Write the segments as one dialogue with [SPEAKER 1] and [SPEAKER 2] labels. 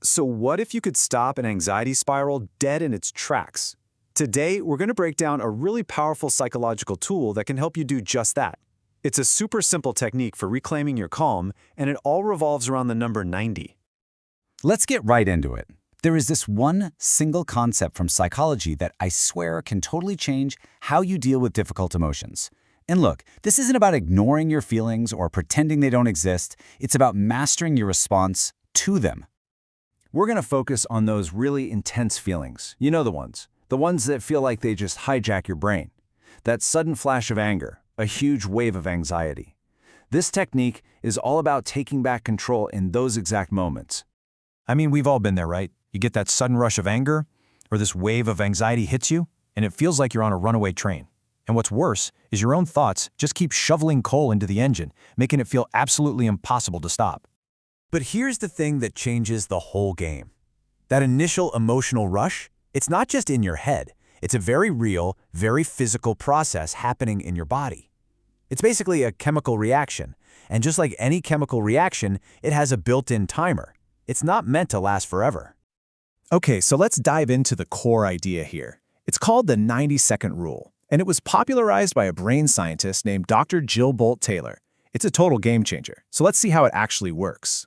[SPEAKER 1] So what if you could stop an anxiety spiral dead in its tracks? Today, we're going to break down a really powerful psychological tool that can help you do just that. It's a super simple technique for reclaiming your calm, and it all revolves around the number 90.
[SPEAKER 2] Let's get right into it. There is this one single concept from psychology that I swear can totally change how you deal with difficult emotions. And look, this isn't about ignoring your feelings or pretending they don't exist. It's about mastering your response to them.
[SPEAKER 3] We're going to focus on those really intense feelings. You know the ones that feel like they just hijack your brain. That sudden flash of anger, a huge wave of anxiety. This technique is all about taking back control in those exact moments.
[SPEAKER 4] I mean, we've all been there, right? You get that sudden rush of anger, or this wave of anxiety hits you, and it feels like you're on a runaway train. And what's worse is your own thoughts just keep shoveling coal into the engine, making it feel absolutely impossible to stop.
[SPEAKER 5] But here's the thing that changes the whole game. That initial emotional rush, it's not just in your head. It's a very real, very physical process happening in your body. It's basically a chemical reaction, and just like any chemical reaction, it has a built-in timer. It's not meant to last forever.
[SPEAKER 6] Okay, so let's dive into the core idea here. It's called the 90-second rule, and it was popularized by a brain scientist named Dr. Jill Bolte Taylor. It's a total game changer, so let's see how it actually works.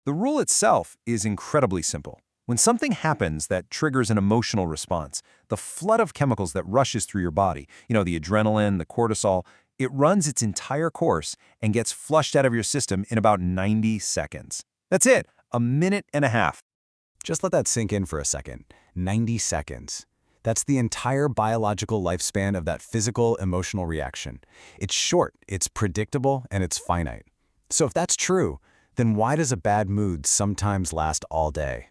[SPEAKER 3] The rule itself is incredibly simple. When something happens that triggers an emotional response, the flood of chemicals that rushes through your body, the adrenaline, the cortisol, it runs its entire course and gets flushed out of your system in about 90 seconds. That's it, a minute and a half.
[SPEAKER 2] Just let that sink in for a second. 90 seconds. That's the entire biological lifespan of that physical, emotional reaction. It's short, it's predictable, and it's finite. So if that's true, then why does a bad mood sometimes last all day?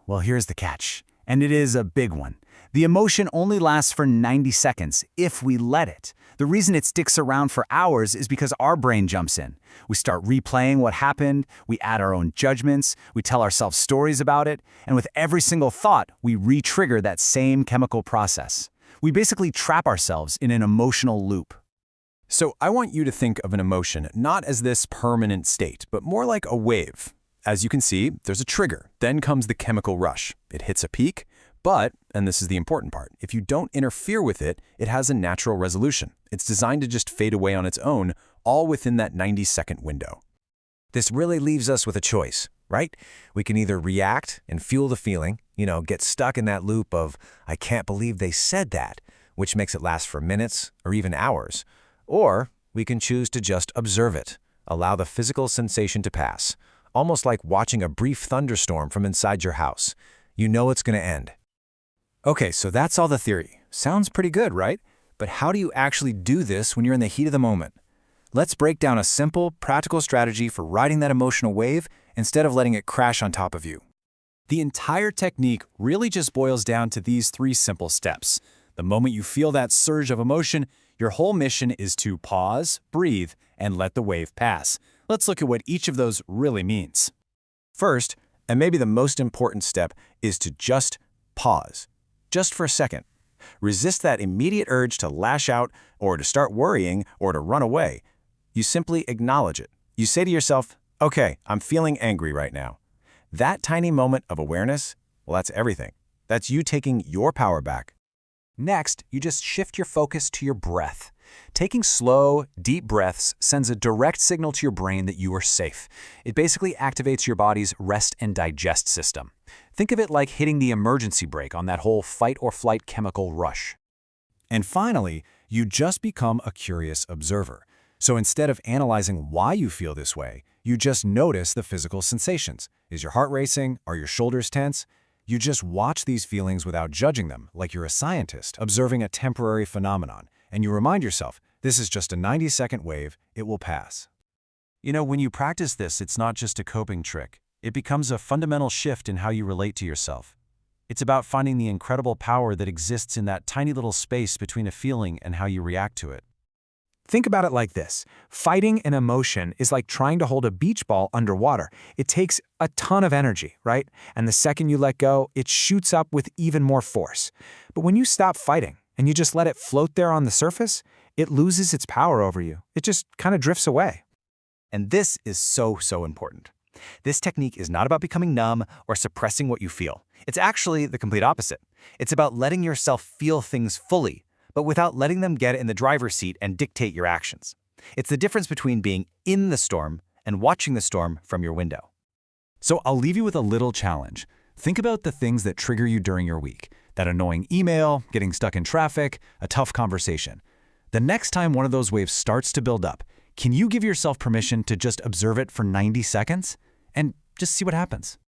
[SPEAKER 2] Well, here's the catch, and it is a big one. The emotion only lasts for 90 seconds if we let it. The reason it sticks around for hours is because our brain jumps in. We start replaying what happened, we add our own judgments, we tell ourselves stories about it, and with every single thought, we re-trigger that same chemical process. We basically trap ourselves in an emotional loop.
[SPEAKER 5] So I want you to think of an emotion not as this permanent state, but more like a wave. As you can see, there's a trigger. Then comes the chemical rush. It hits a peak, but, and this is the important part, if you don't interfere with it, it has a natural resolution. It's designed to just fade away on its own, all within that 90-second window. This really leaves us with a choice, right? We can either react and fuel the feeling, get stuck in that loop of, I can't believe they said that, which makes it last for minutes or even hours. Or we can choose to just observe it, allow the physical sensation to pass, almost like watching a brief thunderstorm from inside your house. You know it's going to end. Okay, so that's all the theory. Sounds pretty good, right? But how do you actually do this when you're in the heat of the moment? Let's break down a simple, practical strategy for riding that emotional wave instead of letting it crash on top of you.
[SPEAKER 1] The entire technique really just boils down to these 3 simple steps. The moment you feel that surge of emotion, your whole mission is to pause, breathe, and let the wave pass. Let's look at what each of those really means.
[SPEAKER 5] First, and maybe the most important step, is to just pause. Just for a second. Resist that immediate urge to lash out or to start worrying or to run away. You simply acknowledge it. You say to yourself, okay, I'm feeling angry right now. That tiny moment of awareness, well, that's everything. That's you taking your power back. Next, you just shift your focus to your breath. Taking slow, deep breaths sends a direct signal to your brain that you are safe. It basically activates your body's rest and digest system. Think of it like hitting the emergency brake on that whole fight or flight chemical rush. And finally, you just become a curious observer. So instead of analyzing why you feel this way, you just notice the physical sensations. Is your heart racing? Are your shoulders tense? You just watch these feelings without judging them, like you're a scientist observing a temporary phenomenon. And you remind yourself, this is just a 90-second wave, it will pass.
[SPEAKER 4] When you practice this, it's not just a coping trick. It becomes a fundamental shift in how you relate to yourself. It's about finding the incredible power that exists in that tiny little space between a feeling and how you react to it.
[SPEAKER 6] Think about it like this. Fighting an emotion is like trying to hold a beach ball underwater. It takes a ton of energy, right? And the second you let go, it shoots up with even more force. But when you stop fighting and you just let it float there on the surface, it loses its power over you. It just kind of drifts away.
[SPEAKER 5] And this is so important.
[SPEAKER 2] This technique is not about becoming numb or suppressing what you feel. It's actually the complete opposite. It's about letting yourself feel things fully, but without letting them get in the driver's seat and dictate your actions. It's the difference between being in the storm and watching the storm from your window.
[SPEAKER 5] So I'll leave you with a little challenge. Think about the things that trigger you during your week. That annoying email, getting stuck in traffic, a tough conversation. The next time one of those waves starts to build up, can you give yourself permission to just observe it for 90 seconds? And just see what happens.